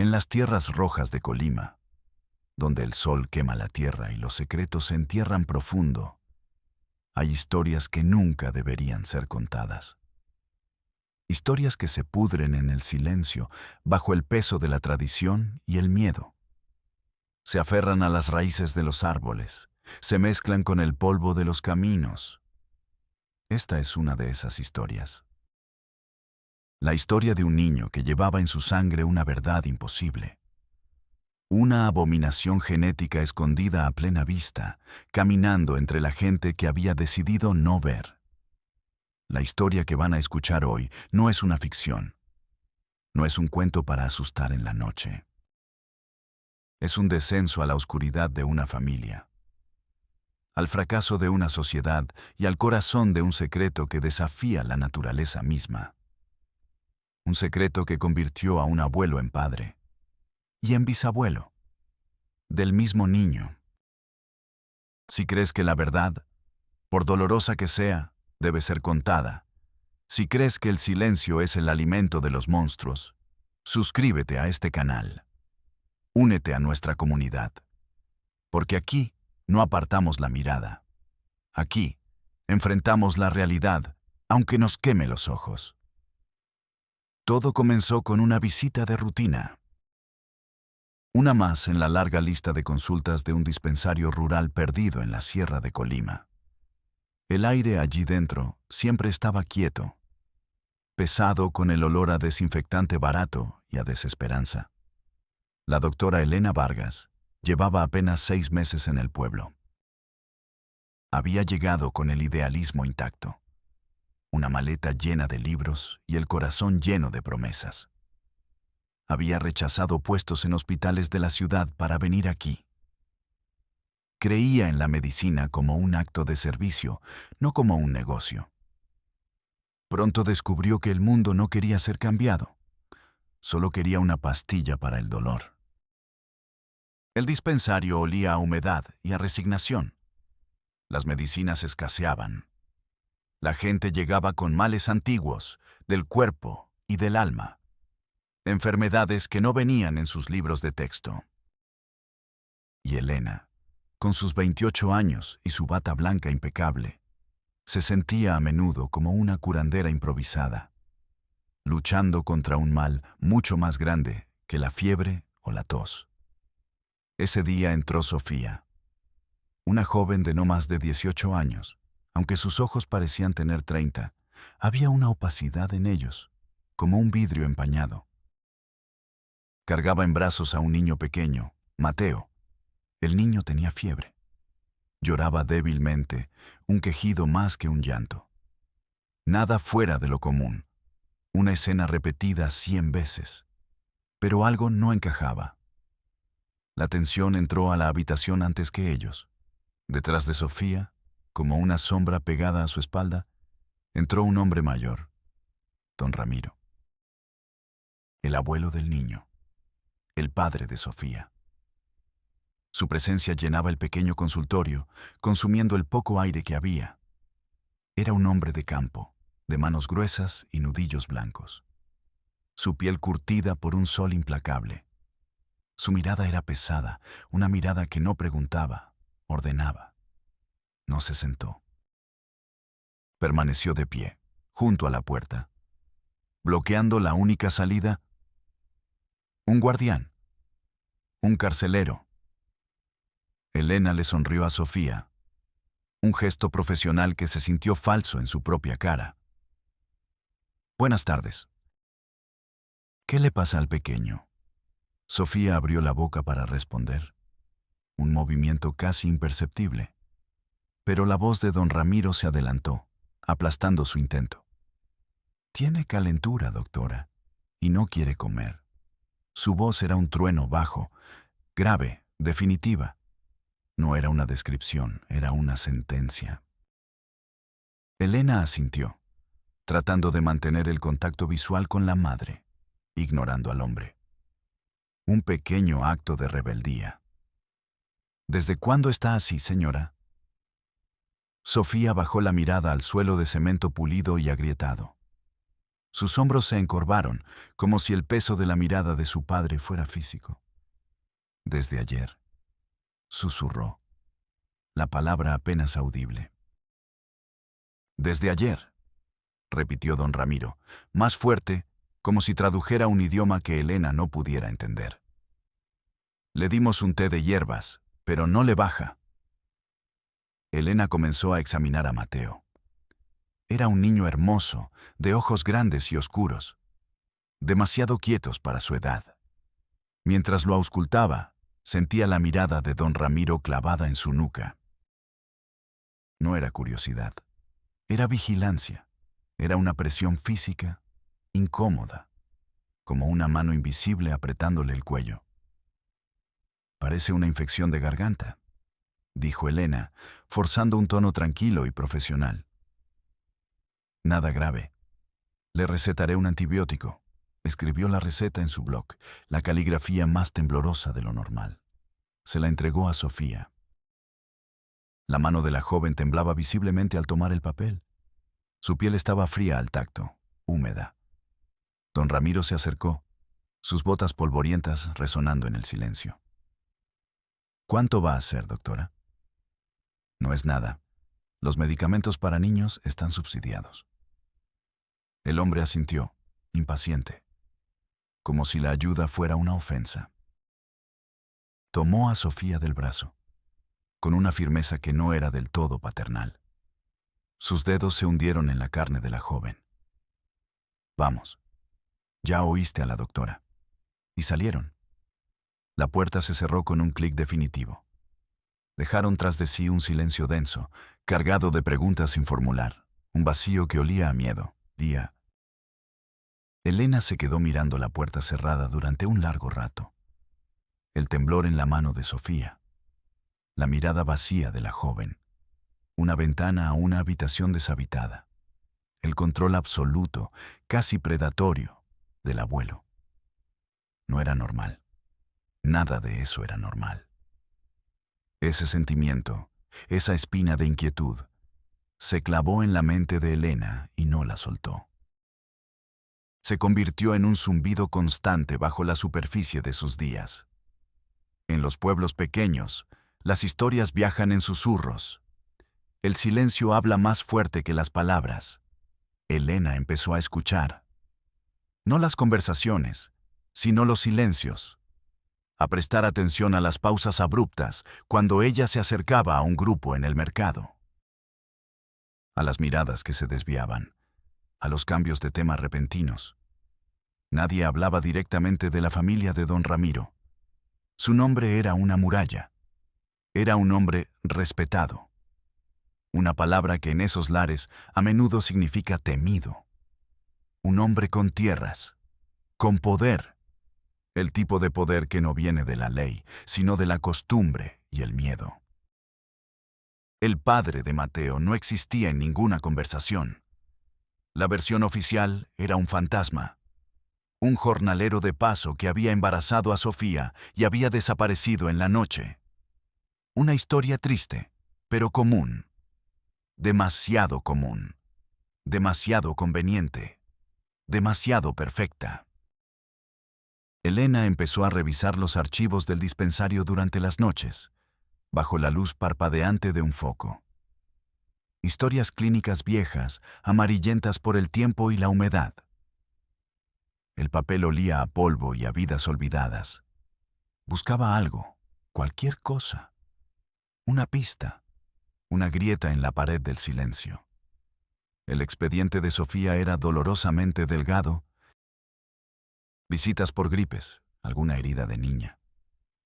En las tierras rojas de Colima, donde el sol quema la tierra y los secretos se entierran profundo, hay historias que nunca deberían ser contadas. Historias que se pudren en el silencio, bajo el peso de la tradición y el miedo. Se aferran a las raíces de los árboles, se mezclan con el polvo de los caminos. Esta es una de esas historias. La historia de un niño que llevaba en su sangre una verdad imposible. Una abominación genética escondida a plena vista, caminando entre la gente que había decidido no ver. La historia que van a escuchar hoy no es una ficción. No es un cuento para asustar en la noche. Es un descenso a la oscuridad de una familia, al fracaso de una sociedad y al corazón de un secreto que desafía la naturaleza misma. Un secreto que convirtió a un abuelo en padre y en bisabuelo del mismo niño. Si crees que la verdad, por dolorosa que sea, debe ser contada, si crees que el silencio es el alimento de los monstruos, suscríbete a este canal. Únete a nuestra comunidad, porque aquí no apartamos la mirada. Aquí enfrentamos la realidad, aunque nos queme los ojos. Todo comenzó con una visita de rutina. Una más en la larga lista de consultas de un dispensario rural perdido en la sierra de Colima. El aire allí dentro siempre estaba quieto, pesado con el olor a desinfectante barato y a desesperanza. La doctora Elena Vargas llevaba apenas 6 meses en el pueblo. Había llegado con el idealismo intacto, una maleta llena de libros y el corazón lleno de promesas. Había rechazado puestos en hospitales de la ciudad para venir aquí. Creía en la medicina como un acto de servicio, no como un negocio. Pronto descubrió que el mundo no quería ser cambiado, solo quería una pastilla para el dolor. El dispensario olía a humedad y a resignación. Las medicinas escaseaban. La gente llegaba con males antiguos, del cuerpo y del alma. Enfermedades que no venían en sus libros de texto. Y Elena, con sus 28 años y su bata blanca impecable, se sentía a menudo como una curandera improvisada, luchando contra un mal mucho más grande que la fiebre o la tos. Ese día entró Sofía, una joven de no más de 18 años. Aunque sus ojos parecían tener 30, había una opacidad en ellos, como un vidrio empañado. Cargaba en brazos a un niño pequeño, Mateo. El niño tenía fiebre. Lloraba débilmente, un quejido más que un llanto. Nada fuera de lo común, una escena repetida 100 veces. Pero algo no encajaba. La tensión entró a la habitación antes que ellos. Detrás de Sofía, como una sombra pegada a su espalda, entró un hombre mayor, don Ramiro. El abuelo del niño, el padre de Sofía. Su presencia llenaba el pequeño consultorio, consumiendo el poco aire que había. Era un hombre de campo, de manos gruesas y nudillos blancos. Su piel curtida por un sol implacable. Su mirada era pesada, una mirada que no preguntaba, ordenaba. No se sentó. Permaneció de pie, junto a la puerta, bloqueando la única salida. Un guardián, un carcelero. Elena le sonrió a Sofía, un gesto profesional que se sintió falso en su propia cara. Buenas tardes. ¿Qué le pasa al pequeño? Sofía abrió la boca para responder, un movimiento casi imperceptible, pero la voz de don Ramiro se adelantó, aplastando su intento. Tiene calentura, doctora, y no quiere comer. Su voz era un trueno bajo, grave, definitiva. No era una descripción, era una sentencia. Elena asintió, tratando de mantener el contacto visual con la madre, ignorando al hombre. Un pequeño acto de rebeldía. ¿Desde cuándo está así, señora? Sofía bajó la mirada al suelo de cemento pulido y agrietado. Sus hombros se encorvaron, como si el peso de la mirada de su padre fuera físico. Desde ayer, susurró, la palabra apenas audible. Desde ayer, repitió don Ramiro, más fuerte, como si tradujera un idioma que Elena no pudiera entender. Le dimos un té de hierbas, pero no le baja. Elena comenzó a examinar a Mateo. Era un niño hermoso, de ojos grandes y oscuros, demasiado quietos para su edad. Mientras lo auscultaba, sentía la mirada de don Ramiro clavada en su nuca. No era curiosidad, era vigilancia, era una presión física, incómoda, como una mano invisible apretándole el cuello. Parece una infección de garganta, dijo Elena, forzando un tono tranquilo y profesional. Nada grave. Le recetaré un antibiótico. Escribió la receta en su blog, la caligrafía más temblorosa de lo normal. Se la entregó a Sofía. La mano de la joven temblaba visiblemente al tomar el papel. Su piel estaba fría al tacto, húmeda. Don Ramiro se acercó, sus botas polvorientas resonando en el silencio. ¿Cuánto va a ser, doctora? No es nada. Los medicamentos para niños están subsidiados. El hombre asintió, impaciente, como si la ayuda fuera una ofensa. Tomó a Sofía del brazo, con una firmeza que no era del todo paternal. Sus dedos se hundieron en la carne de la joven. Vamos, ya oíste a la doctora. Y salieron. La puerta se cerró con un clic definitivo. Dejaron tras de sí un silencio denso, cargado de preguntas sin formular, un vacío que olía a miedo. Elena se quedó mirando la puerta cerrada durante un largo rato. El temblor en la mano de Sofía, la mirada vacía de la joven, una ventana a una habitación deshabitada, el control absoluto, casi predatorio, del abuelo. No era normal. Nada de eso era normal. Ese sentimiento, esa espina de inquietud, se clavó en la mente de Elena y no la soltó. Se convirtió en un zumbido constante bajo la superficie de sus días. En los pueblos pequeños, las historias viajan en susurros. El silencio habla más fuerte que las palabras. Elena empezó a escuchar. No las conversaciones, sino los silencios. A prestar atención a las pausas abruptas cuando ella se acercaba a un grupo en el mercado. A las miradas que se desviaban, a los cambios de tema repentinos. Nadie hablaba directamente de la familia de don Ramiro. Su nombre era una muralla. Era un hombre respetado. Una palabra que en esos lares a menudo significa temido. Un hombre con tierras, con poder. El tipo de poder que no viene de la ley, sino de la costumbre y el miedo. El padre de Mateo no existía en ninguna conversación. La versión oficial era un fantasma. Un jornalero de paso que había embarazado a Sofía y había desaparecido en la noche. Una historia triste, pero común. Demasiado común. Demasiado conveniente. Demasiado perfecta. Elena empezó a revisar los archivos del dispensario durante las noches, bajo la luz parpadeante de un foco. Historias clínicas viejas, amarillentas por el tiempo y la humedad. El papel olía a polvo y a vidas olvidadas. Buscaba algo, cualquier cosa. Una pista, una grieta en la pared del silencio. El expediente de Sofía era dolorosamente delgado. Visitas por gripes, alguna herida de niña.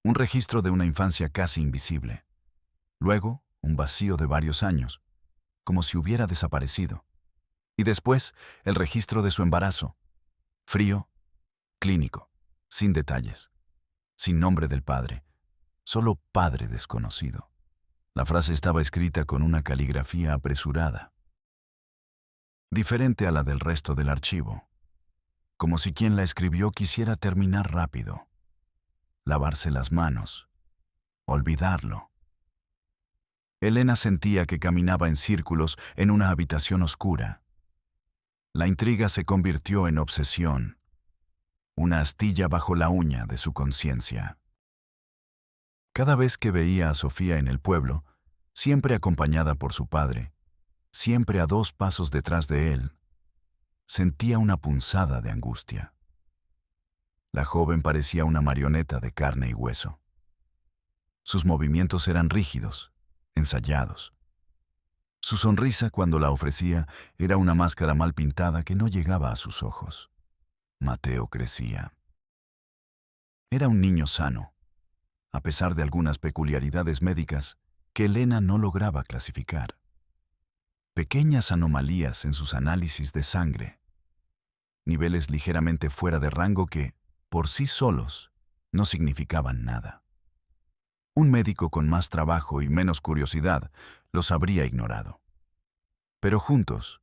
Un registro de una infancia casi invisible. Luego, un vacío de varios años, como si hubiera desaparecido. Y después, el registro de su embarazo. Frío, clínico, sin detalles, sin nombre del padre, solo padre desconocido. La frase estaba escrita con una caligrafía apresurada, diferente a la del resto del archivo, como si quien la escribió quisiera terminar rápido, lavarse las manos, olvidarlo. Elena sentía que caminaba en círculos en una habitación oscura. La intriga se convirtió en obsesión, una astilla bajo la uña de su conciencia. Cada vez que veía a Sofía en el pueblo, siempre acompañada por su padre, siempre a 2 pasos detrás de él, sentía una punzada de angustia. La joven parecía una marioneta de carne y hueso. Sus movimientos eran rígidos, ensayados. Su sonrisa cuando la ofrecía era una máscara mal pintada que no llegaba a sus ojos. Mateo crecía. Era un niño sano, a pesar de algunas peculiaridades médicas que Elena no lograba clasificar. Pequeñas anomalías en sus análisis de sangre, niveles ligeramente fuera de rango que, por sí solos, no significaban nada. Un médico con más trabajo y menos curiosidad los habría ignorado. Pero juntos,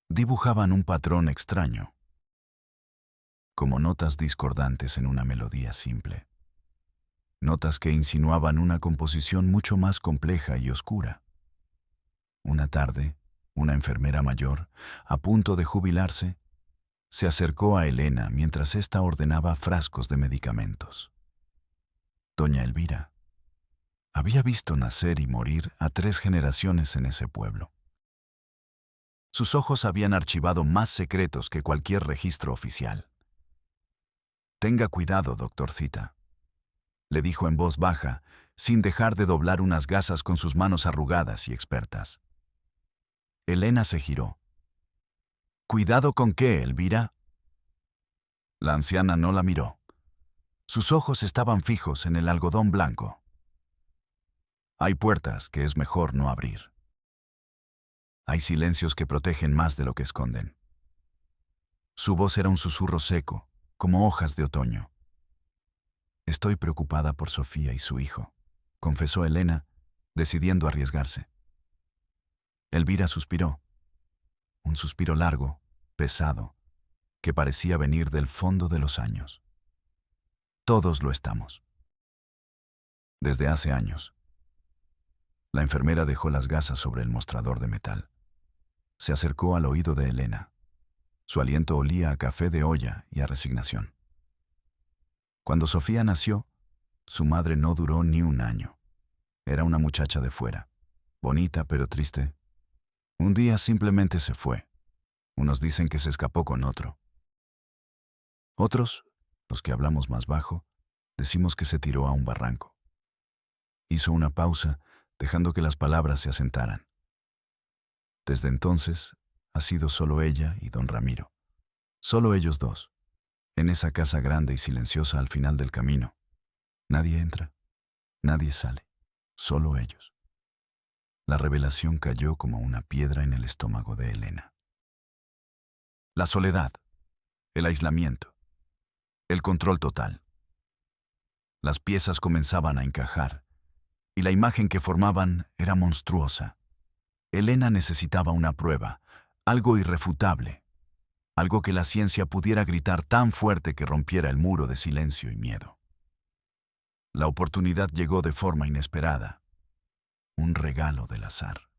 dibujaban un patrón extraño, como notas discordantes en una melodía simple. Notas que insinuaban una composición mucho más compleja y oscura. Una tarde, una enfermera mayor, a punto de jubilarse, se acercó a Elena mientras ésta ordenaba frascos de medicamentos. Doña Elvira había visto nacer y morir a 3 generaciones en ese pueblo. Sus ojos habían archivado más secretos que cualquier registro oficial. «Tenga cuidado, doctorcita», le dijo en voz baja, sin dejar de doblar unas gasas con sus manos arrugadas y expertas. Elena se giró. «¿Cuidado con qué, Elvira?» La anciana no la miró. Sus ojos estaban fijos en el algodón blanco. Hay puertas que es mejor no abrir. Hay silencios que protegen más de lo que esconden. Su voz era un susurro seco, como hojas de otoño. «Estoy preocupada por Sofía y su hijo», confesó Elena, decidiendo arriesgarse. Elvira suspiró. Un suspiro largo, pesado, que parecía venir del fondo de los años. «Todos lo estamos. Desde hace años». La enfermera dejó las gasas sobre el mostrador de metal. Se acercó al oído de Elena. Su aliento olía a café de olla y a resignación. Cuando Sofía nació, su madre no duró ni 1 año. Era una muchacha de fuera, bonita pero triste. Un día simplemente se fue. Unos dicen que se escapó con otro. Otros, los que hablamos más bajo, decimos que se tiró a un barranco. Hizo una pausa, dejando que las palabras se asentaran. Desde entonces, ha sido solo ella y don Ramiro. Solo ellos 2. En esa casa grande y silenciosa al final del camino. Nadie entra, nadie sale, solo ellos. La revelación cayó como una piedra en el estómago de Elena. La soledad, el aislamiento, el control total. Las piezas comenzaban a encajar, y la imagen que formaban era monstruosa. Elena necesitaba una prueba, algo irrefutable, algo que la ciencia pudiera gritar tan fuerte que rompiera el muro de silencio y miedo. La oportunidad llegó de forma inesperada, un regalo del azar.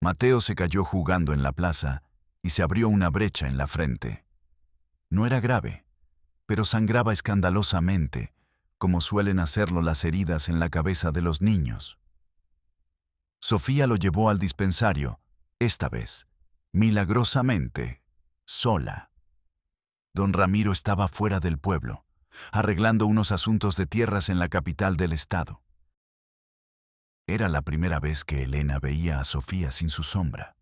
Mateo se cayó jugando en la plaza y se abrió una brecha en la frente. No era grave, pero sangraba escandalosamente, como suelen hacerlo las heridas en la cabeza de los niños. Sofía lo llevó al dispensario, esta vez, milagrosamente, sola. Don Ramiro estaba fuera del pueblo, arreglando unos asuntos de tierras en la capital del estado. Era la primera vez que Elena veía a Sofía sin su sombra.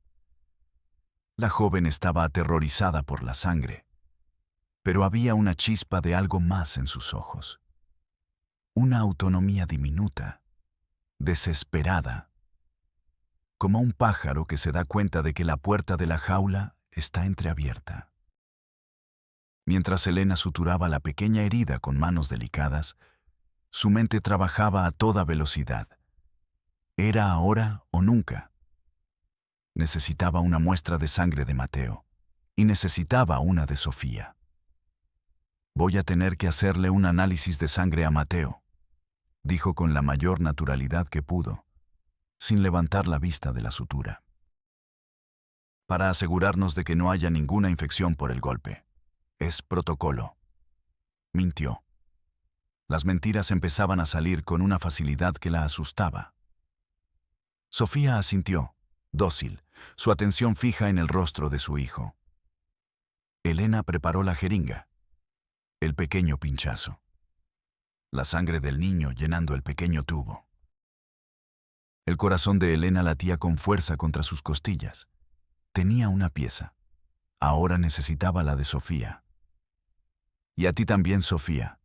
La joven estaba aterrorizada por la sangre, pero había una chispa de algo más en sus ojos. Una autonomía diminuta, desesperada, como un pájaro que se da cuenta de que la puerta de la jaula está entreabierta. Mientras Elena suturaba la pequeña herida con manos delicadas, su mente trabajaba a toda velocidad. Era ahora o nunca. Necesitaba una muestra de sangre de Mateo, y necesitaba una de Sofía. «Voy a tener que hacerle un análisis de sangre a Mateo», dijo con la mayor naturalidad que pudo, sin levantar la vista de la sutura. para asegurarnos de que no haya ninguna infección por el golpe. Es protocolo. Mintió. Las mentiras empezaban a salir con una facilidad que la asustaba. Sofía asintió, dócil, su atención fija en el rostro de su hijo. Elena preparó la jeringa, el pequeño pinchazo. La sangre del niño llenando el pequeño tubo. El corazón de Elena latía con fuerza contra sus costillas. Tenía una pieza. Ahora necesitaba la de Sofía. Y a ti también, Sofía,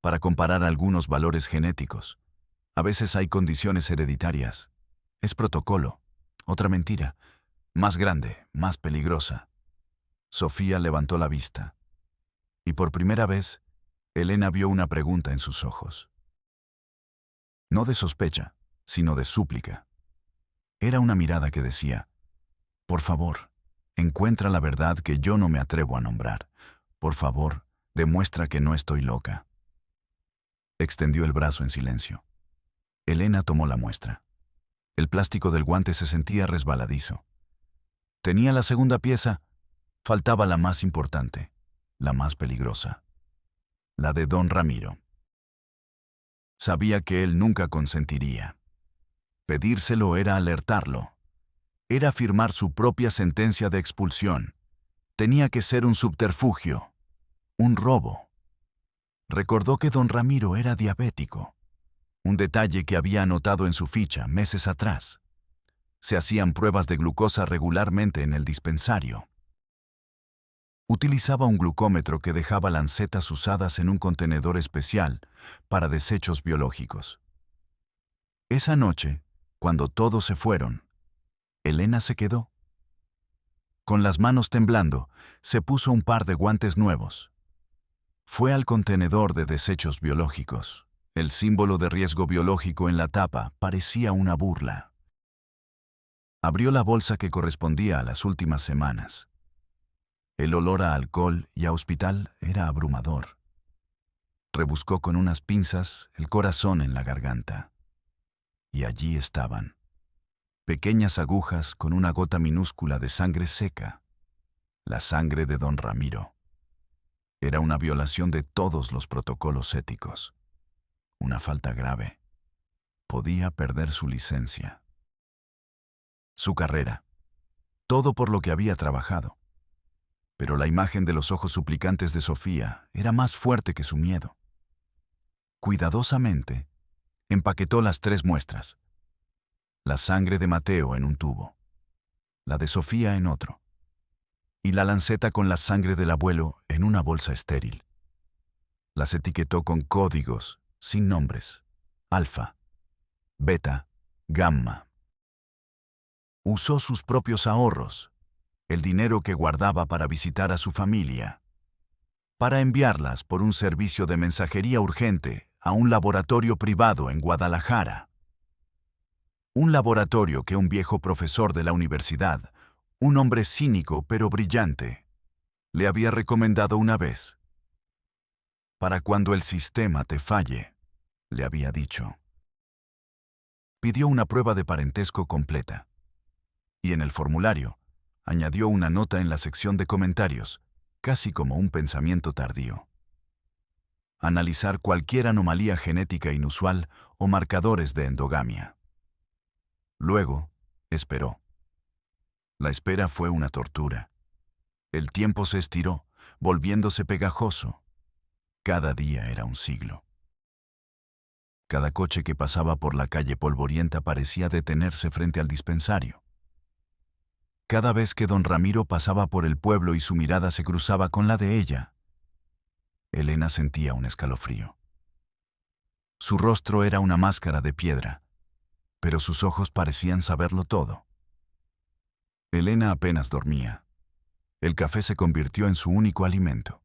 para comparar algunos valores genéticos. A veces hay condiciones hereditarias. Es protocolo. Otra mentira. Más grande, más peligrosa. Sofía levantó la vista. Y por primera vez, Elena vio una pregunta en sus ojos. No de sospecha, sino de súplica. Era una mirada que decía, por favor, encuentra la verdad que yo no me atrevo a nombrar. Por favor, demuestra que no estoy loca. Extendió el brazo en silencio. Elena tomó la muestra. El plástico del guante se sentía resbaladizo. Tenía la segunda pieza, faltaba la más importante, la más peligrosa. La de don Ramiro. Sabía que él nunca consentiría. Pedírselo era alertarlo. Era firmar su propia sentencia de expulsión. Tenía que ser un subterfugio, un robo. Recordó que don Ramiro era diabético, un detalle que había anotado en su ficha meses atrás. Se hacían pruebas de glucosa regularmente en el dispensario. Utilizaba un glucómetro que dejaba lancetas usadas en un contenedor especial para desechos biológicos. Esa noche, cuando todos se fueron, Elena se quedó. Con las manos temblando, se puso un par de guantes nuevos. Fue al contenedor de desechos biológicos. El símbolo de riesgo biológico en la tapa parecía una burla. Abrió la bolsa que correspondía a las últimas semanas. El olor a alcohol y a hospital era abrumador. Rebuscó con unas pinzas el corazón en la garganta. Y allí estaban. Pequeñas agujas con una gota minúscula de sangre seca. La sangre de don Ramiro. Era una violación de todos los protocolos éticos. Una falta grave. Podía perder su licencia. Su carrera. Todo por lo que había trabajado. Pero la imagen de los ojos suplicantes de Sofía era más fuerte que su miedo. Cuidadosamente, empaquetó las 3 muestras. La sangre de Mateo en un tubo, la de Sofía en otro, y la lanceta con la sangre del abuelo en una bolsa estéril. Las etiquetó con códigos, sin nombres, alfa, beta, gamma. Usó sus propios ahorros, el dinero que guardaba para visitar a su familia, para enviarlas por un servicio de mensajería urgente a un laboratorio privado en Guadalajara. Un laboratorio que un viejo profesor de la universidad, un hombre cínico pero brillante, le había recomendado una vez. Para cuando el sistema te falle, le había dicho. Pidió una prueba de parentesco completa. Y en el formulario, añadió una nota en la sección de comentarios, casi como un pensamiento tardío. Analizar cualquier anomalía genética inusual o marcadores de endogamia. Luego, esperó. La espera fue una tortura. El tiempo se estiró, volviéndose pegajoso. Cada día era un siglo. Cada coche que pasaba por la calle polvorienta parecía detenerse frente al dispensario. Cada vez que don Ramiro pasaba por el pueblo y su mirada se cruzaba con la de ella, Elena sentía un escalofrío. Su rostro era una máscara de piedra, pero sus ojos parecían saberlo todo. Elena apenas dormía. El café se convirtió en su único alimento.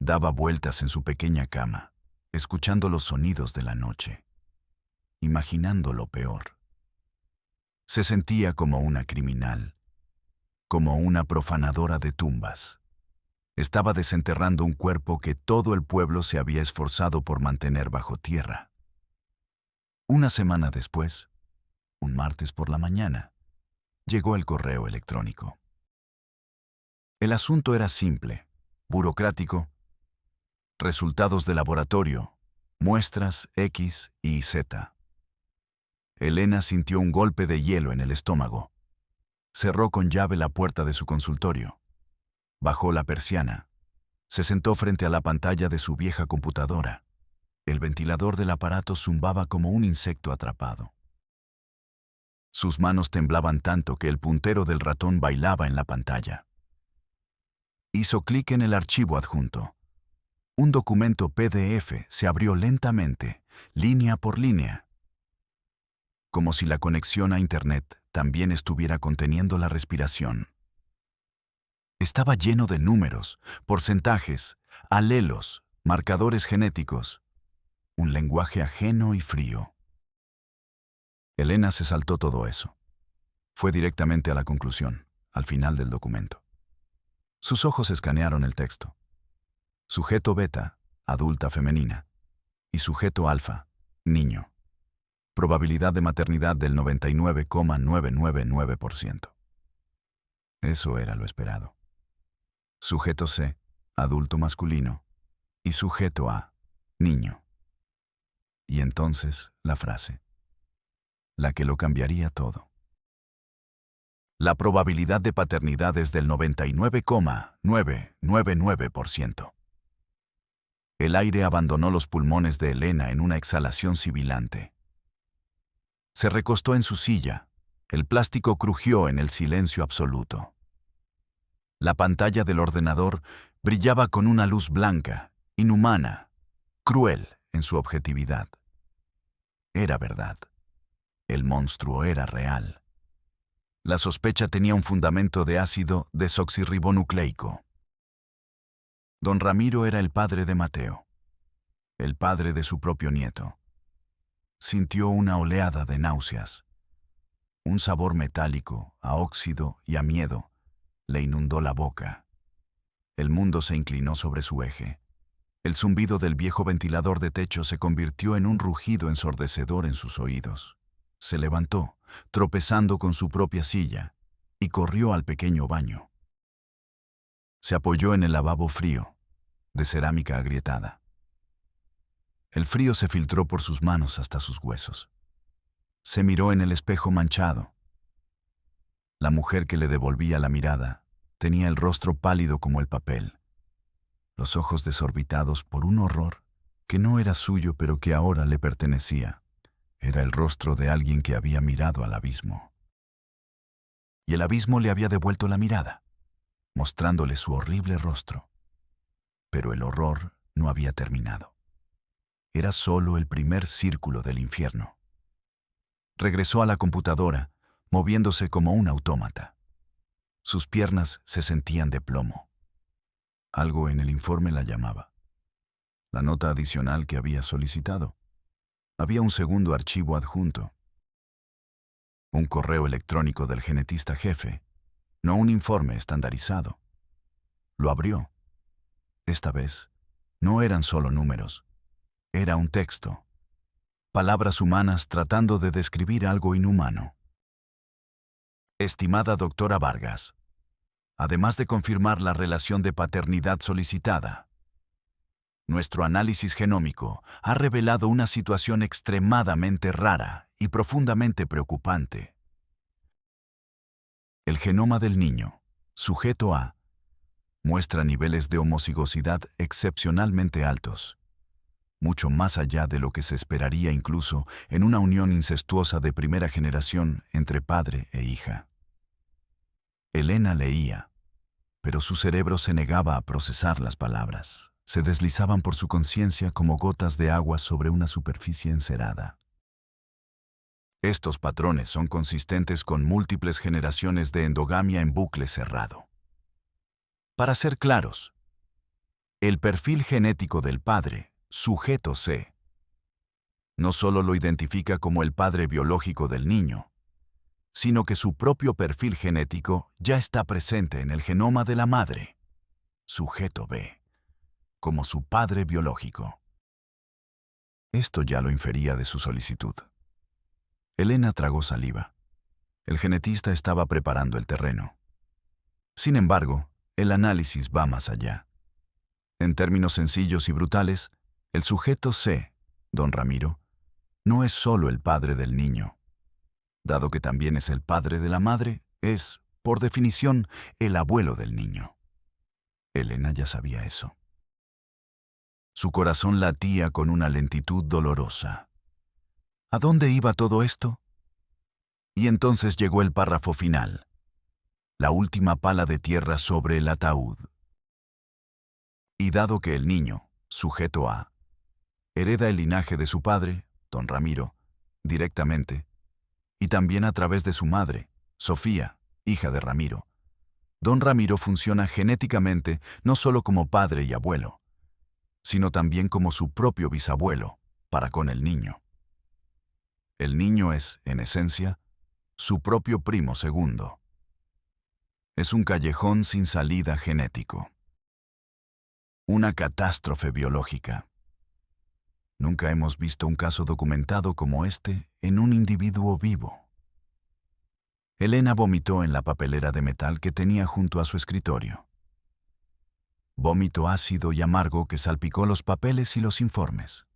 Daba vueltas en su pequeña cama, escuchando los sonidos de la noche, imaginando lo peor. Se sentía como una criminal, como una profanadora de tumbas. Estaba desenterrando un cuerpo que todo el pueblo se había esforzado por mantener bajo tierra. Una semana después, un martes por la mañana, llegó el correo electrónico. El asunto era simple, burocrático, resultados de laboratorio, muestras X y Z. Elena sintió un golpe de hielo en el estómago. Cerró con llave la puerta de su consultorio. Bajó la persiana. Se sentó frente a la pantalla de su vieja computadora. El ventilador del aparato zumbaba como un insecto atrapado. Sus manos temblaban tanto que el puntero del ratón bailaba en la pantalla. Hizo clic en el archivo adjunto. Un documento PDF se abrió lentamente, línea por línea, como si la conexión a Internet también estuviera conteniendo la respiración. Estaba lleno de números, porcentajes, alelos, marcadores genéticos, un lenguaje ajeno y frío. Elena se saltó todo eso. Fue directamente a la conclusión, al final del documento. Sus ojos escanearon el texto. Sujeto beta, adulta femenina, y sujeto alfa, niño. Probabilidad de maternidad del 99,999%. Eso era lo esperado. Sujeto C, adulto masculino, y sujeto A, niño. Y entonces la frase, la que lo cambiaría todo. La probabilidad de paternidad es del 99,999%. El aire abandonó los pulmones de Elena en una exhalación sibilante. Se recostó en su silla. El plástico crujió en el silencio absoluto. La pantalla del ordenador brillaba con una luz blanca, inhumana, cruel en su objetividad. Era verdad. El monstruo era real. La sospecha tenía un fundamento de ácido desoxirribonucleico. Don Ramiro era el padre de Mateo, el padre de su propio nieto. Sintió una oleada de náuseas. Un sabor metálico, a óxido y a miedo, le inundó la boca. El mundo se inclinó sobre su eje. El zumbido del viejo ventilador de techo se convirtió en un rugido ensordecedor en sus oídos. Se levantó, tropezando con su propia silla, y corrió al pequeño baño. Se apoyó en el lavabo frío, de cerámica agrietada. El frío se filtró por sus manos hasta sus huesos. Se miró en el espejo manchado. La mujer que le devolvía la mirada tenía el rostro pálido como el papel, los ojos desorbitados por un horror que no era suyo pero que ahora le pertenecía. Era el rostro de alguien que había mirado al abismo. Y el abismo le había devuelto la mirada, mostrándole su horrible rostro. Pero el horror no había terminado. Era solo el primer círculo del infierno. Regresó a la computadora, moviéndose como un autómata. Sus piernas se sentían de plomo. Algo en el informe la llamaba. La nota adicional que había solicitado. Había un segundo archivo adjunto. Un correo electrónico del genetista jefe, no un informe estandarizado. Lo abrió. Esta vez, no eran solo números. Era un texto. Palabras humanas tratando de describir algo inhumano. Estimada doctora Vargas, además de confirmar la relación de paternidad solicitada, nuestro análisis genómico ha revelado una situación extremadamente rara y profundamente preocupante. El genoma del niño, sujeto A, muestra niveles de homocigosidad excepcionalmente altos, mucho más allá de lo que se esperaría incluso en una unión incestuosa de primera generación entre padre e hija. Elena leía, pero su cerebro se negaba a procesar las palabras. Se deslizaban por su conciencia como gotas de agua sobre una superficie encerada. Estos patrones son consistentes con múltiples generaciones de endogamia en bucle cerrado. Para ser claros, el perfil genético del padre, sujeto C, no solo lo identifica como el padre biológico del niño, sino que su propio perfil genético ya está presente en el genoma de la madre, sujeto B, como su padre biológico. Esto ya lo infería de su solicitud. Elena tragó saliva. El genetista estaba preparando el terreno. Sin embargo, el análisis va más allá. En términos sencillos y brutales, el sujeto C, don Ramiro, no es solo el padre del niño. Dado que también es el padre de la madre, es, por definición, el abuelo del niño. Elena ya sabía eso. Su corazón latía con una lentitud dolorosa. ¿A dónde iba todo esto? Y entonces llegó el párrafo final, la última pala de tierra sobre el ataúd. Y dado que el niño, sujeto A, hereda el linaje de su padre, don Ramiro, directamente, y también a través de su madre, Sofía, hija de Ramiro, don Ramiro funciona genéticamente no solo como padre y abuelo, sino también como su propio bisabuelo, para con el niño. El niño es, en esencia, su propio primo segundo. Es un callejón sin salida genético. Una catástrofe biológica. Nunca hemos visto un caso documentado como este en un individuo vivo. Elena vomitó en la papelera de metal que tenía junto a su escritorio. Vómito ácido y amargo que salpicó los papeles y los informes.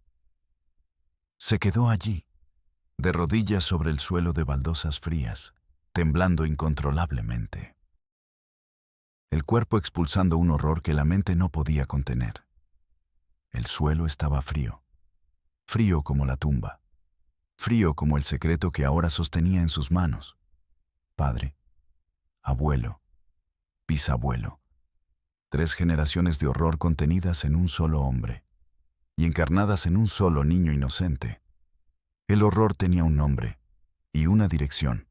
Se quedó allí, de rodillas sobre el suelo de baldosas frías, temblando incontrolablemente. El cuerpo expulsando un horror que la mente no podía contener. El suelo estaba frío, frío como la tumba, frío como el secreto que ahora sostenía en sus manos. Padre, abuelo, bisabuelo. 3 generaciones de horror contenidas en un solo hombre y encarnadas en un solo niño inocente. El horror tenía un nombre y una dirección.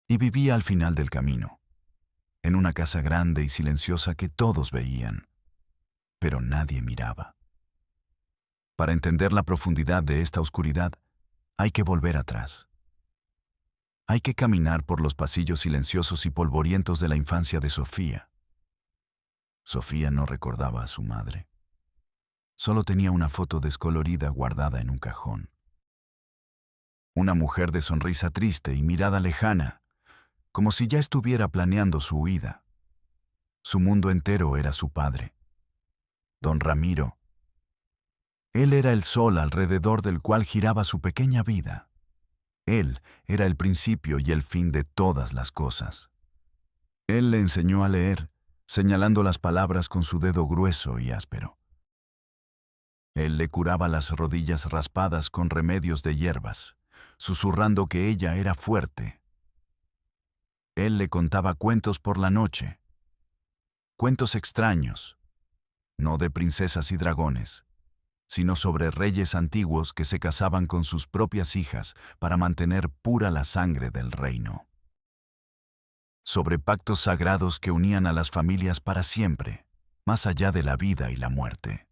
Y vivía al final del camino, en una casa grande y silenciosa que todos veían, pero nadie miraba. Para entender la profundidad de esta oscuridad, hay que volver atrás. Hay que caminar por los pasillos silenciosos y polvorientos de la infancia de Sofía. Sofía no recordaba a su madre. Solo tenía una foto descolorida guardada en un cajón. Una mujer de sonrisa triste y mirada lejana, como si ya estuviera planeando su huida. Su mundo entero era su padre, don Ramiro. Él era el sol alrededor del cual giraba su pequeña vida. Él era el principio y el fin de todas las cosas. Él le enseñó a leer, señalando las palabras con su dedo grueso y áspero. Él le curaba las rodillas raspadas con remedios de hierbas, susurrando que ella era fuerte. Él le contaba cuentos por la noche, cuentos extraños, no de princesas y dragones, sino sobre reyes antiguos que se casaban con sus propias hijas para mantener pura la sangre del reino. Sobre pactos sagrados que unían a las familias para siempre, más allá de la vida y la muerte.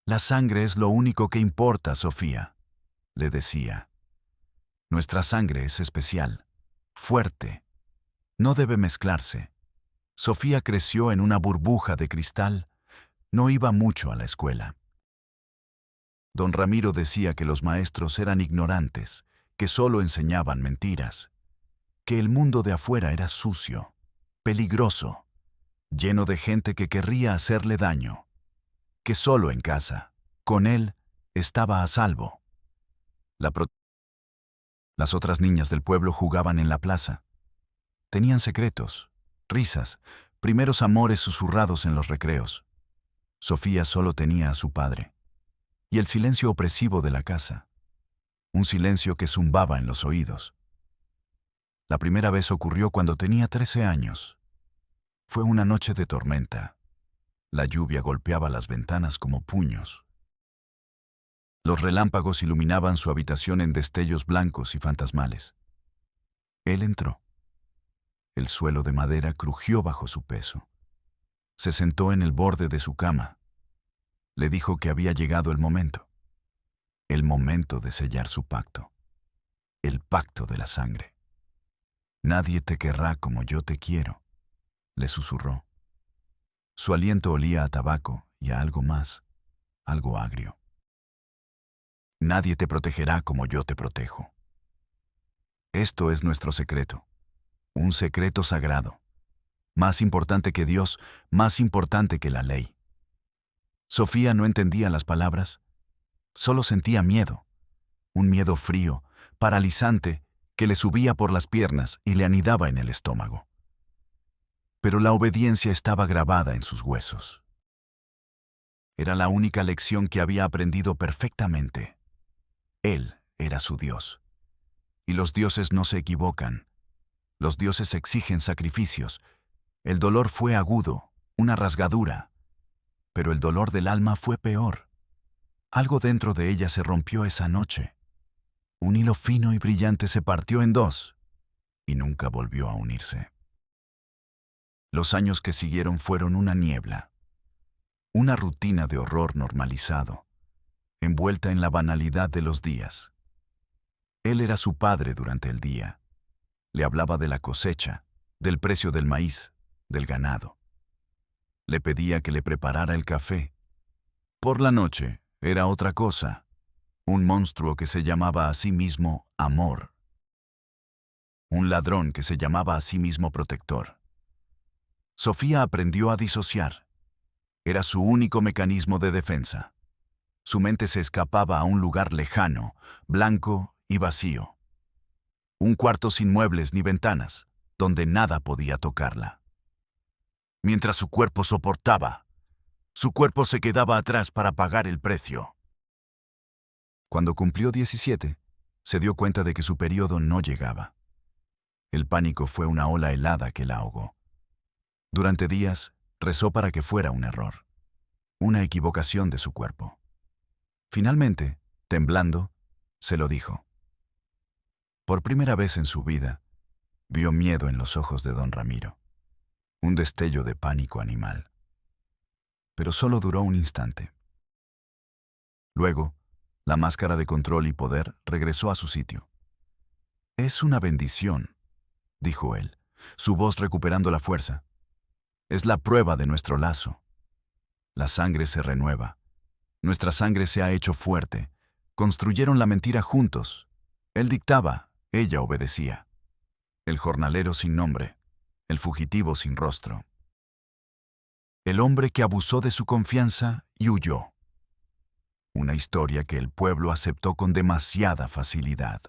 La sangre es lo único que importa, Sofía, le decía. Nuestra sangre es especial, fuerte, no debe mezclarse. Sofía creció en una burbuja de cristal, no iba mucho a la escuela. Don Ramiro decía que los maestros eran ignorantes, que solo enseñaban mentiras, que el mundo de afuera era sucio, peligroso, lleno de gente que querría hacerle daño, que solo en casa, con él, estaba a salvo. Las otras niñas del pueblo jugaban en la plaza. Tenían secretos, risas, primeros amores susurrados en los recreos. Sofía solo tenía a su padre. Y el silencio opresivo de la casa. Un silencio que zumbaba en los oídos. La primera vez ocurrió cuando tenía 13 años. Fue una noche de tormenta. La lluvia golpeaba las ventanas como puños. Los relámpagos iluminaban su habitación en destellos blancos y fantasmales. Él entró. El suelo de madera crujió bajo su peso. Se sentó en el borde de su cama. Le dijo que había llegado el momento de sellar su pacto, el pacto de la sangre. Nadie te querrá como yo te quiero, le susurró. Su aliento olía a tabaco y a algo más, algo agrio. Nadie te protegerá como yo te protejo. Esto es nuestro secreto, un secreto sagrado, más importante que Dios, más importante que la ley. Sofía no entendía las palabras, solo sentía miedo, un miedo frío, paralizante, que le subía por las piernas y le anidaba en el estómago. Pero la obediencia estaba grabada en sus huesos. Era la única lección que había aprendido perfectamente. Él era su Dios. Y los dioses no se equivocan. Los dioses exigen sacrificios. El dolor fue agudo, una rasgadura. Pero el dolor del alma fue peor. Algo dentro de ella se rompió esa noche. Un hilo fino y brillante se partió en dos y nunca volvió a unirse. Los años que siguieron fueron una niebla, una rutina de horror normalizado, envuelta en la banalidad de los días. Él era su padre durante el día. Le hablaba de la cosecha, del precio del maíz, del ganado. Le pedía que le preparara el café. Por la noche era otra cosa, un monstruo que se llamaba a sí mismo amor. Un ladrón que se llamaba a sí mismo protector. Sofía aprendió a disociar. Era su único mecanismo de defensa. Su mente se escapaba a un lugar lejano, blanco y vacío. Un cuarto sin muebles ni ventanas, donde nada podía tocarla. Mientras su cuerpo soportaba, su cuerpo se quedaba atrás para pagar el precio. Cuando cumplió 17, se dio cuenta de que su periodo no llegaba. El pánico fue una ola helada que la ahogó. Durante días, rezó para que fuera un error, una equivocación de su cuerpo. Finalmente, temblando, se lo dijo. Por primera vez en su vida, vio miedo en los ojos de don Ramiro, un destello de pánico animal. Pero solo duró un instante. Luego, la máscara de control y poder regresó a su sitio. «Es una bendición», dijo él, su voz recuperando la fuerza. «Es la prueba de nuestro lazo. La sangre se renueva. Nuestra sangre se ha hecho fuerte. Construyeron la mentira juntos. Él dictaba, ella obedecía. El jornalero sin nombre, el fugitivo sin rostro. El hombre que abusó de su confianza y huyó. Una historia que el pueblo aceptó con demasiada facilidad.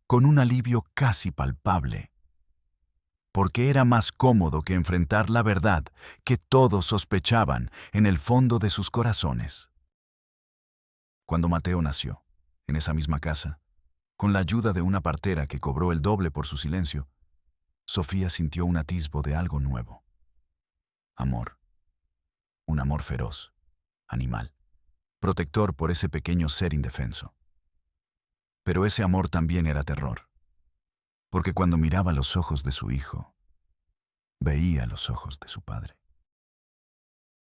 Con un alivio casi palpable. Porque era más cómodo que enfrentar la verdad que todos sospechaban en el fondo de sus corazones. Cuando Mateo nació, en esa misma casa, con la ayuda de una partera que cobró el doble por su silencio, Sofía sintió un atisbo de algo nuevo. Amor. Un amor feroz, animal, protector por ese pequeño ser indefenso. Pero ese amor también era terror, porque cuando miraba los ojos de su hijo, veía los ojos de su padre.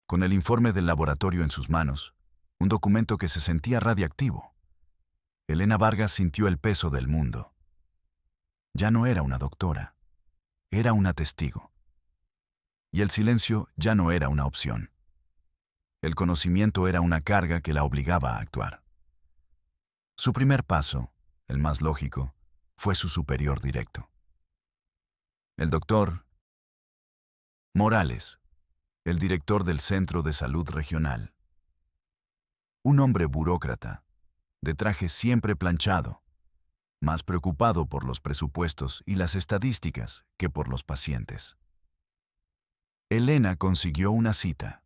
Con el informe del laboratorio en sus manos, un documento que se sentía radiactivo, Elena Vargas sintió el peso del mundo. Ya no era una doctora, era una testigo. Y el silencio ya no era una opción. El conocimiento era una carga que la obligaba a actuar. Su primer paso, el más lógico, fue su superior directo. El doctor Morales, el director del Centro de Salud Regional. Un hombre burócrata, de traje siempre planchado, más preocupado por los presupuestos y las estadísticas que por los pacientes. Elena consiguió una cita.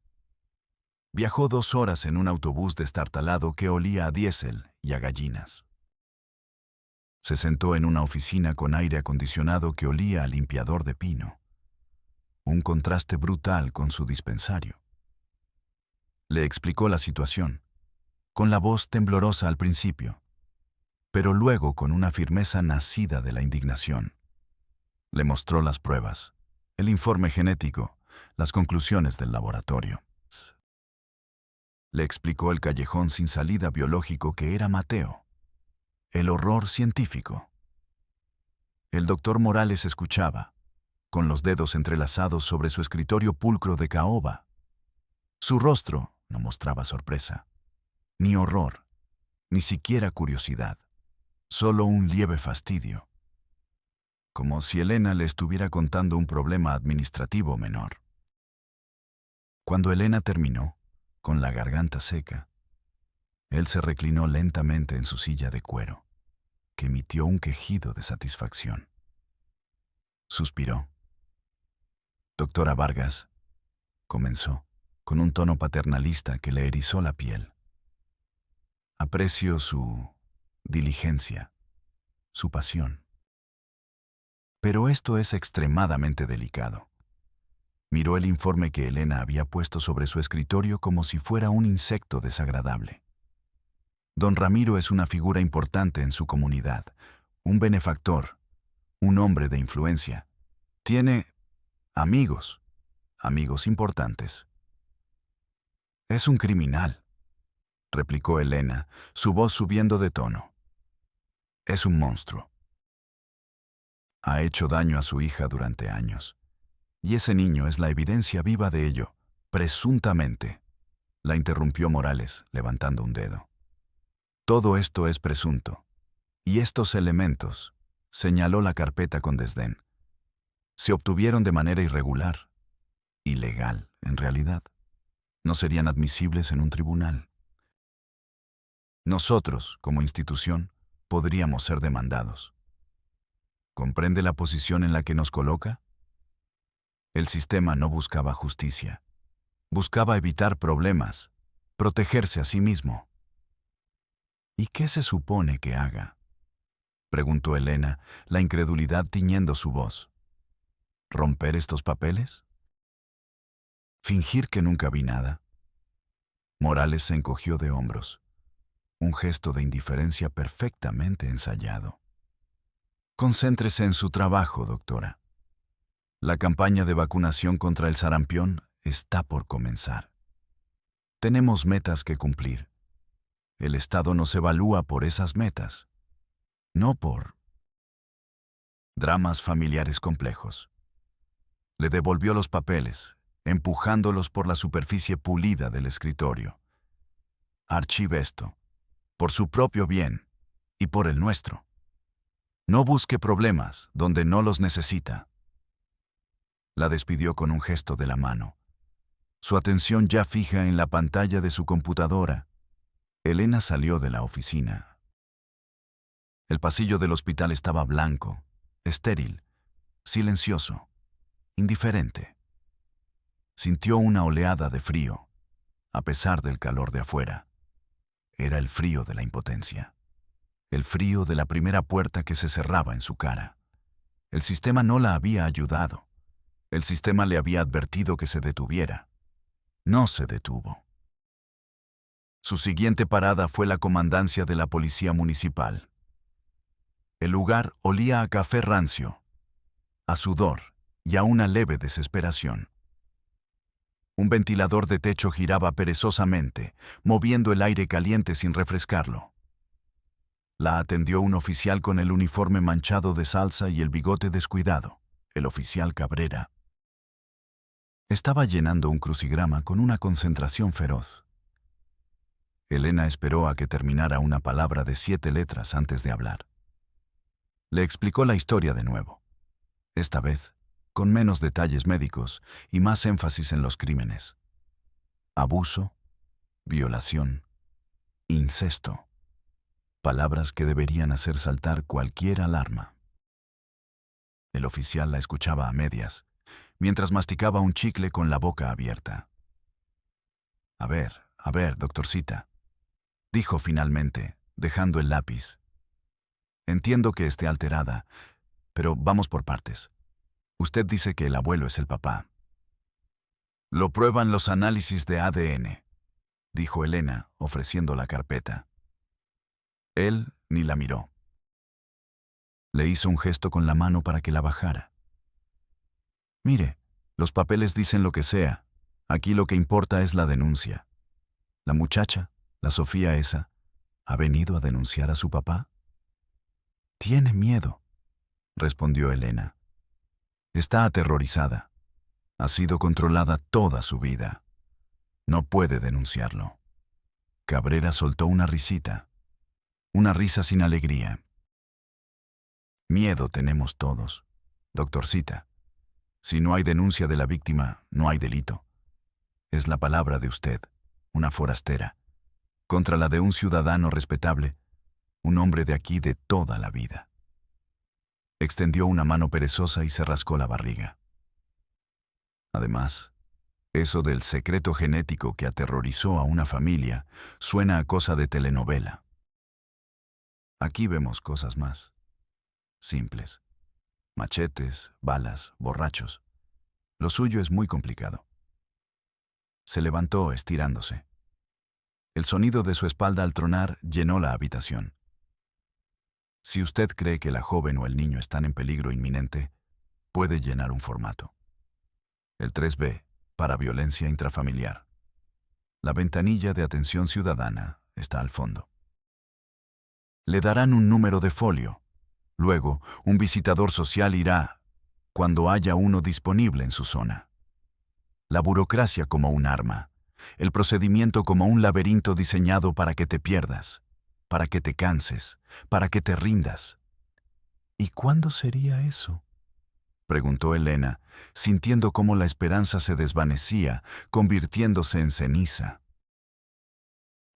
Viajó 2 horas en un autobús destartalado que olía a diésel y a gallinas. Se sentó en una oficina con aire acondicionado que olía a limpiador de pino. Un contraste brutal con su dispensario. Le explicó la situación, con la voz temblorosa al principio, pero luego con una firmeza nacida de la indignación. Le mostró las pruebas, el informe genético, las conclusiones del laboratorio. Le explicó el callejón sin salida biológico que era Mateo, el horror científico. El doctor Morales escuchaba, con los dedos entrelazados sobre su escritorio pulcro de caoba. Su rostro no mostraba sorpresa, ni horror, ni siquiera curiosidad. Solo un lieve fastidio, como si Elena le estuviera contando un problema administrativo menor. Cuando Elena terminó, con la garganta seca, él se reclinó lentamente en su silla de cuero, que emitió un quejido de satisfacción. Suspiró. Doctora Vargas, comenzó, con un tono paternalista que le erizó la piel. Aprecio su diligencia, su pasión. Pero esto es extremadamente delicado. Miró el informe que Elena había puesto sobre su escritorio como si fuera un insecto desagradable. Don Ramiro es una figura importante en su comunidad, un benefactor, un hombre de influencia. Tiene amigos, amigos importantes. Es un criminal, replicó Elena, su voz subiendo de tono. Es un monstruo. Ha hecho daño a su hija durante años. Y ese niño es la evidencia viva de ello, presuntamente, la interrumpió Morales, levantando un dedo. Todo esto es presunto. Y estos elementos, señaló la carpeta con desdén, se obtuvieron de manera irregular, ilegal, en realidad. No serían admisibles en un tribunal. Nosotros, como institución, podríamos ser demandados. ¿Comprende la posición en la que nos coloca? El sistema no buscaba justicia. Buscaba evitar problemas, protegerse a sí mismo. ¿Y qué se supone que haga?, preguntó Elena, la incredulidad tiñendo su voz. ¿Romper estos papeles? ¿Fingir que nunca vi nada? Morales se encogió de hombros, un gesto de indiferencia perfectamente ensayado. Concéntrese en su trabajo, doctora. La campaña de vacunación contra el sarampión está por comenzar. Tenemos metas que cumplir. El Estado nos evalúa por esas metas, no por dramas familiares complejos. Le devolvió los papeles, empujándolos por la superficie pulida del escritorio. Archive esto, por su propio bien y por el nuestro. No busque problemas donde no los necesita. La despidió con un gesto de la mano. Su atención ya fija en la pantalla de su computadora. Elena salió de la oficina. El pasillo del hospital estaba blanco, estéril, silencioso, indiferente. Sintió una oleada de frío, a pesar del calor de afuera. Era el frío de la impotencia. El frío de la primera puerta que se cerraba en su cara. El sistema no la había ayudado. El sistema le había advertido que se detuviera. No se detuvo. Su siguiente parada fue la comandancia de la policía municipal. El lugar olía a café rancio, a sudor y a una leve desesperación. Un ventilador de techo giraba perezosamente, moviendo el aire caliente sin refrescarlo. La atendió un oficial con el uniforme manchado de salsa y el bigote descuidado, el oficial Cabrera. Estaba llenando un crucigrama con una concentración feroz. Elena esperó a que terminara una palabra de 7 letras antes de hablar. Le explicó la historia de nuevo, esta vez con menos detalles médicos y más énfasis en los crímenes. Abuso, violación, incesto. Palabras que deberían hacer saltar cualquier alarma. El oficial la escuchaba a medias, mientras masticaba un chicle con la boca abierta. A ver, doctorcita, dijo finalmente, dejando el lápiz. Entiendo que esté alterada, pero vamos por partes. Usted dice que el abuelo es el papá. Lo prueban los análisis de ADN, dijo Elena, ofreciendo la carpeta. Él ni la miró. Le hizo un gesto con la mano para que la bajara. Mire, los papeles dicen lo que sea. Aquí lo que importa es la denuncia. La muchacha, la Sofía esa, ¿ha venido a denunciar a su papá? Tiene miedo, respondió Elena. Está aterrorizada. Ha sido controlada toda su vida. No puede denunciarlo. Cabrera soltó una risita. Una risa sin alegría. Miedo tenemos todos. Doctorcita, si no hay denuncia de la víctima, no hay delito. Es la palabra de usted, una forastera, contra la de un ciudadano respetable, un hombre de aquí de toda la vida. Extendió una mano perezosa y se rascó la barriga. Además, eso del secreto genético que aterrorizó a una familia suena a cosa de telenovela. Aquí vemos cosas más simples. Machetes, balas, borrachos. Lo suyo es muy complicado. Se levantó estirándose. El sonido de su espalda al tronar llenó la habitación. Si usted cree que la joven o el niño están en peligro inminente, puede llenar un formato. El 3B, para violencia intrafamiliar. La ventanilla de atención ciudadana está al fondo. Le darán un número de folio. Luego, un visitador social irá cuando haya uno disponible en su zona. La burocracia como un arma, el procedimiento como un laberinto diseñado para que te pierdas, para que te canses, para que te rindas. ¿Y cuándo sería eso?, preguntó Elena, sintiendo cómo la esperanza se desvanecía, convirtiéndose en ceniza.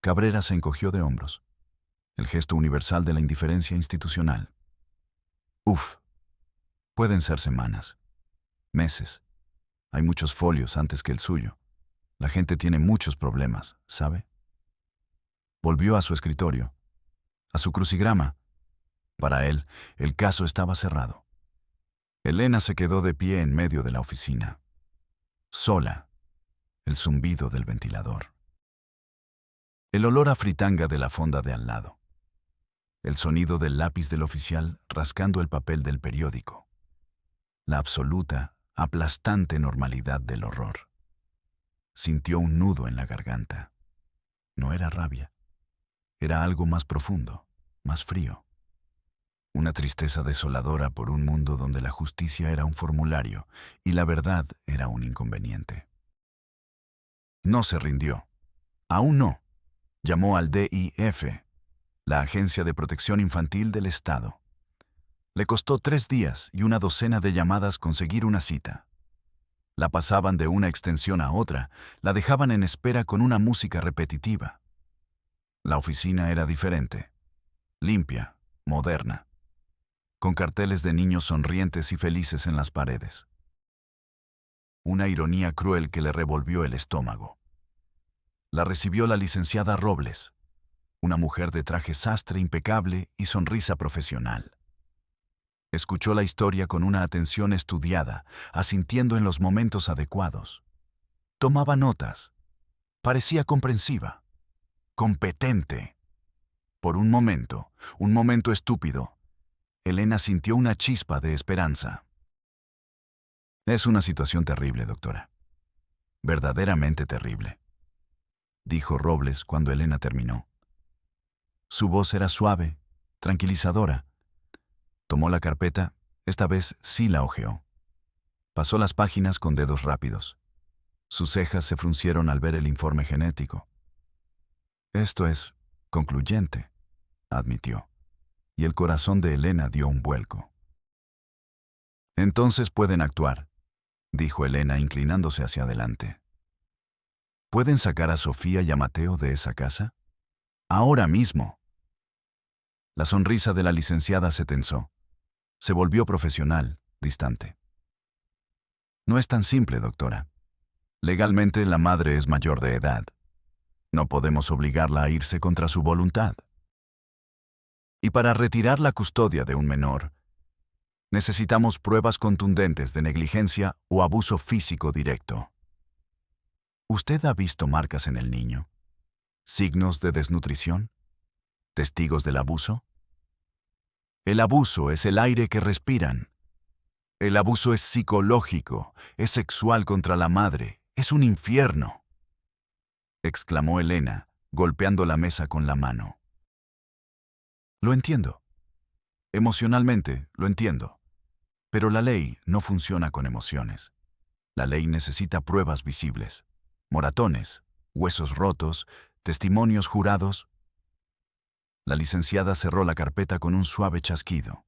Cabrera se encogió de hombros, el gesto universal de la indiferencia institucional. Uf, pueden ser semanas, meses. Hay muchos folios antes que el suyo. La gente tiene muchos problemas, ¿sabe? Volvió a su escritorio, a su crucigrama. Para él, el caso estaba cerrado. Elena se quedó de pie en medio de la oficina. Sola, el zumbido del ventilador. El olor a fritanga de la fonda de al lado. El sonido del lápiz del oficial rascando el papel del periódico. La absoluta, aplastante normalidad del horror. Sintió un nudo en la garganta. No era rabia. Era algo más profundo, más frío. Una tristeza desoladora por un mundo donde la justicia era un formulario y la verdad era un inconveniente. No se rindió. Aún no. Llamó al DIF, la Agencia de Protección Infantil del Estado. Le costó 3 días y una docena de llamadas conseguir una cita. La pasaban de una extensión a otra, la dejaban en espera con una música repetitiva. La oficina era diferente, limpia, moderna, con carteles de niños sonrientes y felices en las paredes. Una ironía cruel que le revolvió el estómago. La recibió la licenciada Robles, una mujer de traje sastre impecable y sonrisa profesional. Escuchó la historia con una atención estudiada, asintiendo en los momentos adecuados. Tomaba notas. Parecía comprensiva, competente. Por un momento estúpido, Elena sintió una chispa de esperanza. Es una situación terrible, doctora. Verdaderamente terrible, dijo Robles cuando Elena terminó. Su voz era suave, tranquilizadora. Tomó la carpeta, esta vez sí la hojeó. Pasó las páginas con dedos rápidos. Sus cejas se fruncieron al ver el informe genético. Esto es concluyente, admitió, y el corazón de Elena dio un vuelco. Entonces pueden actuar, dijo Elena inclinándose hacia adelante. ¿Pueden sacar a Sofía y a Mateo de esa casa? Ahora mismo. La sonrisa de la licenciada se tensó. Se volvió profesional, distante. No es tan simple, doctora. Legalmente la madre es mayor de edad. No podemos obligarla a irse contra su voluntad. Y para retirar la custodia de un menor, necesitamos pruebas contundentes de negligencia o abuso físico directo. ¿Usted ha visto marcas en el niño? ¿Signos de desnutrición? ¿Testigos del abuso? El abuso es el aire que respiran. El abuso es psicológico, es sexual contra la madre, es un infierno, exclamó Elena, golpeando la mesa con la mano. Lo entiendo. Emocionalmente, lo entiendo. Pero la ley no funciona con emociones. La ley necesita pruebas visibles, moratones, huesos rotos, testimonios jurados. La licenciada cerró la carpeta con un suave chasquido.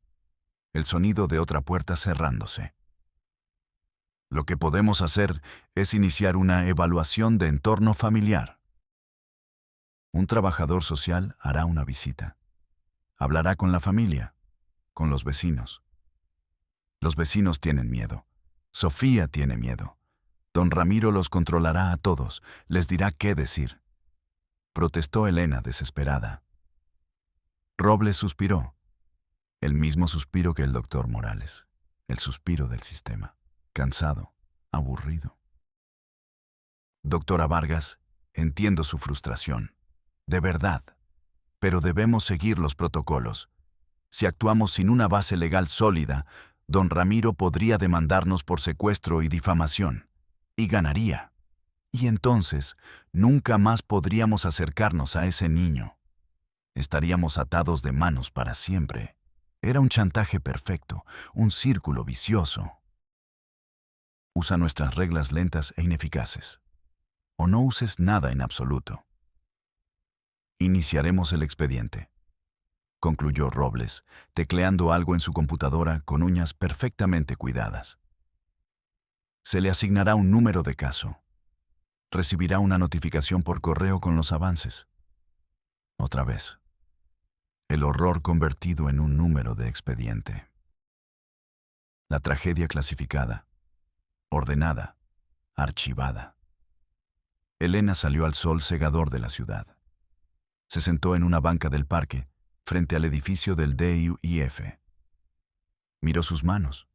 el sonido de otra puerta cerrándose. Lo que podemos hacer es iniciar una evaluación de entorno familiar. Un trabajador social hará una visita. Hablará con la familia, con los vecinos. Los vecinos tienen miedo. Sofía tiene miedo. Don Ramiro los controlará a todos, les dirá qué decir. Protestó Elena desesperada. Robles suspiró. El mismo suspiro que el doctor Morales. El suspiro del sistema. Cansado, aburrido. Doctora Vargas, entiendo su frustración. De verdad. Pero debemos seguir los protocolos. Si actuamos sin una base legal sólida, don Ramiro podría demandarnos por secuestro y difamación. Y ganaría. Y entonces, nunca más podríamos acercarnos a ese niño. Estaríamos atados de manos para siempre. Era un chantaje perfecto, un círculo vicioso. Usa nuestras reglas lentas e ineficaces. O no uses nada en absoluto. Iniciaremos el expediente, concluyó Robles, tecleando algo en su computadora con uñas perfectamente cuidadas. Se le asignará un número de caso. Recibirá una notificación por correo con los avances. Otra vez. El horror convertido en un número de expediente. La tragedia clasificada, ordenada, archivada. Elena salió al sol cegador de la ciudad. Se sentó en una banca del parque, frente al edificio del DIF. Miró sus manos.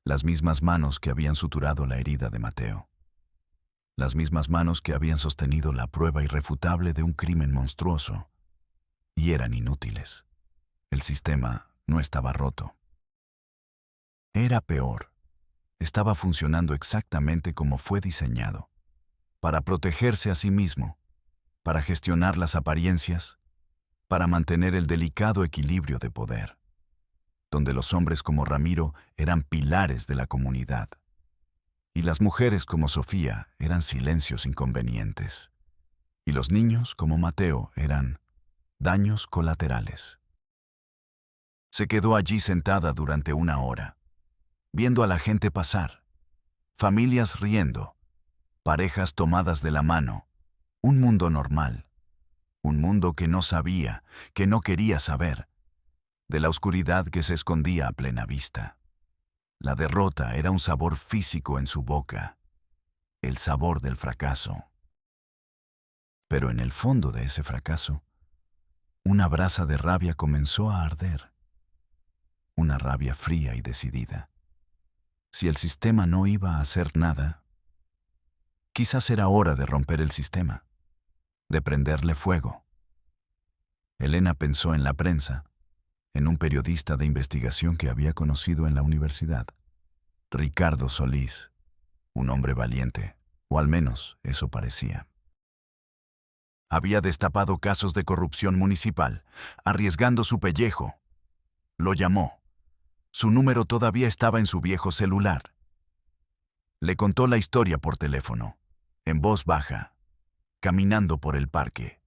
Las mismas manos que habían suturado la herida de Mateo. Las mismas manos que habían sostenido la prueba irrefutable de un crimen monstruoso. Y eran inútiles. El sistema no estaba roto. Era peor. Estaba funcionando exactamente como fue diseñado. Para protegerse a sí mismo, para gestionar las apariencias, para mantener el delicado equilibrio de poder, donde los hombres como Ramiro eran pilares de la comunidad, y las mujeres como Sofía eran silencios inconvenientes, y los niños como Mateo eran daños colaterales. Se quedó allí sentada durante una hora, viendo a la gente pasar, familias riendo, parejas tomadas de la mano, un mundo normal, un mundo que no sabía, que no quería saber, de la oscuridad que se escondía a plena vista. La derrota era un sabor físico en su boca, el sabor del fracaso. Pero en el fondo de ese fracaso, una brasa de rabia comenzó a arder, una rabia fría y decidida. Si el sistema no iba a hacer nada, quizás era hora de romper el sistema, de prenderle fuego. Elena pensó en la prensa, en un periodista de investigación que había conocido en la universidad, Ricardo Solís, un hombre valiente, o al menos eso parecía. Había destapado casos de corrupción municipal, arriesgando su pellejo. Lo llamó. Su número todavía estaba en su viejo celular. Le contó la historia por teléfono, en voz baja, caminando por el parque.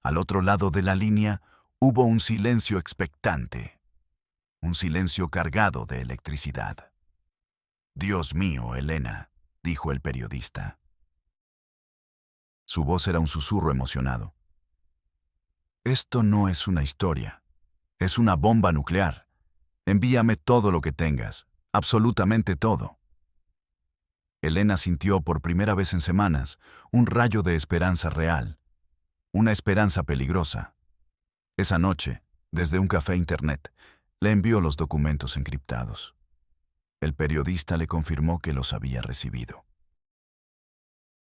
Al otro lado de la línea hubo un silencio expectante, un silencio cargado de electricidad. «Dios mío, Elena», dijo el periodista. Su voz era un susurro emocionado. «Esto no es una historia, es una bomba nuclear. Envíame todo lo que tengas, absolutamente todo». Elena sintió por primera vez en semanas un rayo de esperanza real, una esperanza peligrosa. Esa noche, desde un café internet, le envió los documentos encriptados. El periodista le confirmó que los había recibido.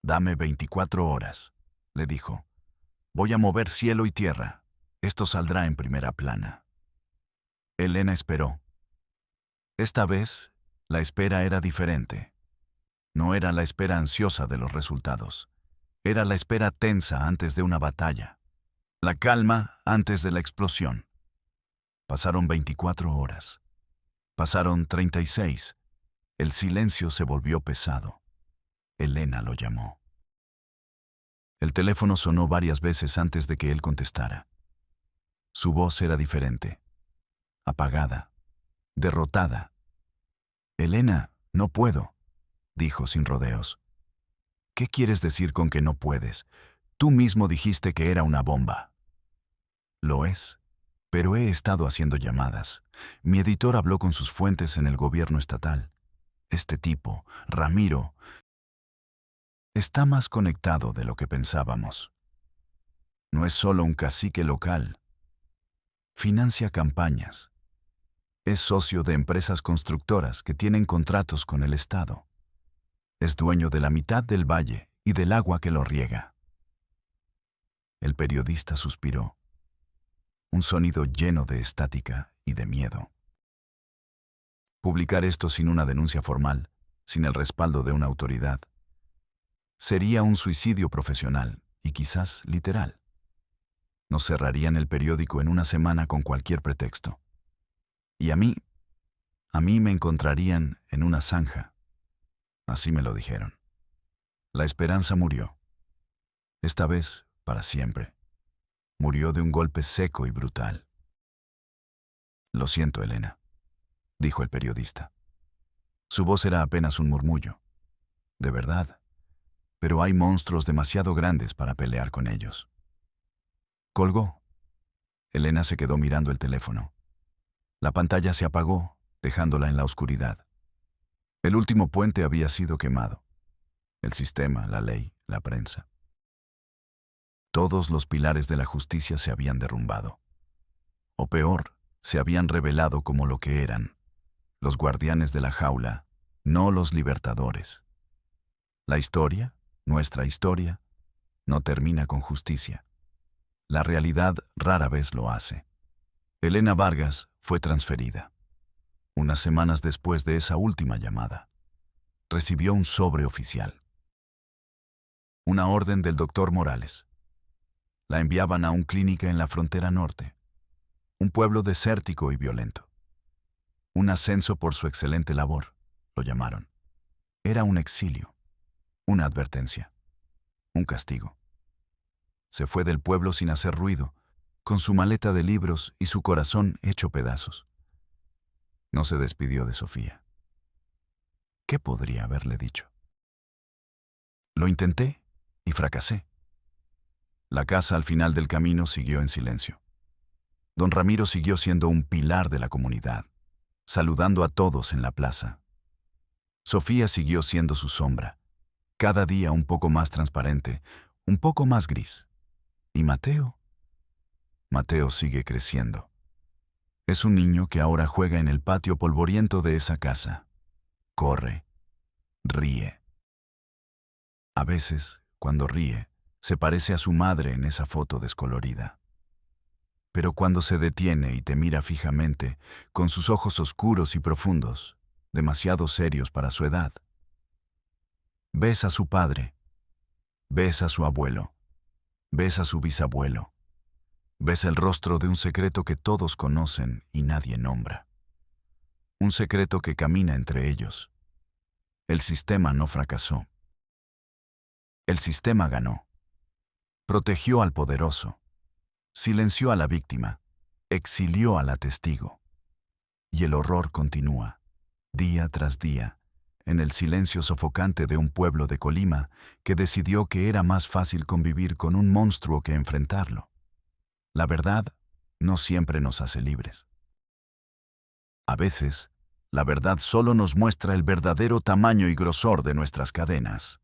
«Dame 24 horas», le dijo. «Voy a mover cielo y tierra. Esto saldrá en primera plana». Elena esperó. Esta vez, la espera era diferente. No era la espera ansiosa de los resultados. Era la espera tensa antes de una batalla. La calma antes de la explosión. Pasaron 24 horas. Pasaron 36. El silencio se volvió pesado. Elena lo llamó. El teléfono sonó varias veces antes de que él contestara. Su voz era diferente. apagada, derrotada. Elena, no puedo, dijo sin rodeos. ¿Qué quieres decir con que no puedes? Tú mismo dijiste que era una bomba. Lo es, pero he estado haciendo llamadas. Mi editor habló con sus fuentes en el gobierno estatal. Este tipo, Ramiro, está más conectado de lo que pensábamos. No es solo un cacique local. Financia campañas. Es socio de empresas constructoras que tienen contratos con el Estado. Es dueño de la mitad del valle y del agua que lo riega. El periodista suspiró. Un sonido lleno de estática y de miedo. Publicar esto sin una denuncia formal, sin el respaldo de una autoridad, sería un suicidio profesional y quizás literal. Nos cerrarían el periódico en una semana con cualquier pretexto. Y a mí me encontrarían en una zanja. Así me lo dijeron. La esperanza murió. Esta vez, para siempre. Murió de un golpe seco y brutal. Lo siento, Elena, dijo el periodista. Su voz era apenas un murmullo. De verdad. Pero hay monstruos demasiado grandes para pelear con ellos. Colgó. Elena se quedó mirando el teléfono. La pantalla se apagó, dejándola en la oscuridad. El último puente había sido quemado. El sistema, la ley, la prensa. Todos los pilares de la justicia se habían derrumbado. O peor, se habían revelado como lo que eran, los guardianes de la jaula, no los libertadores. La historia, nuestra historia, no termina con justicia. La realidad rara vez lo hace. Elena Vargas fue transferida. Unas semanas después de esa última llamada, recibió un sobre oficial. Una orden del doctor Morales. La enviaban a una clínica en la frontera norte, un pueblo desértico y violento. Un ascenso por su excelente labor, lo llamaron. Era un exilio, una advertencia, un castigo. Se fue del pueblo sin hacer ruido, con su maleta de libros y su corazón hecho pedazos. No se despidió de Sofía. ¿Qué podría haberle dicho? Lo intenté y fracasé. La casa al final del camino siguió en silencio. Don Ramiro siguió siendo un pilar de la comunidad, saludando a todos en la plaza. Sofía siguió siendo su sombra, cada día un poco más transparente, un poco más gris. ¿Y Mateo? Mateo sigue creciendo. Es un niño que ahora juega en el patio polvoriento de esa casa. Corre, ríe. A veces, cuando ríe, se parece a su madre en esa foto descolorida. Pero cuando se detiene y te mira fijamente, con sus ojos oscuros y profundos, demasiado serios para su edad, ves a su padre, ves a su abuelo, ves a su bisabuelo, ves el rostro de un secreto que todos conocen y nadie nombra. Un secreto que camina entre ellos. El sistema no fracasó. El sistema ganó. Protegió al poderoso. Silenció a la víctima. Exilió a la testigo. Y el horror continúa, día tras día, en el silencio sofocante de un pueblo de Colima que decidió que era más fácil convivir con un monstruo que enfrentarlo. La verdad no siempre nos hace libres. A veces, la verdad solo nos muestra el verdadero tamaño y grosor de nuestras cadenas.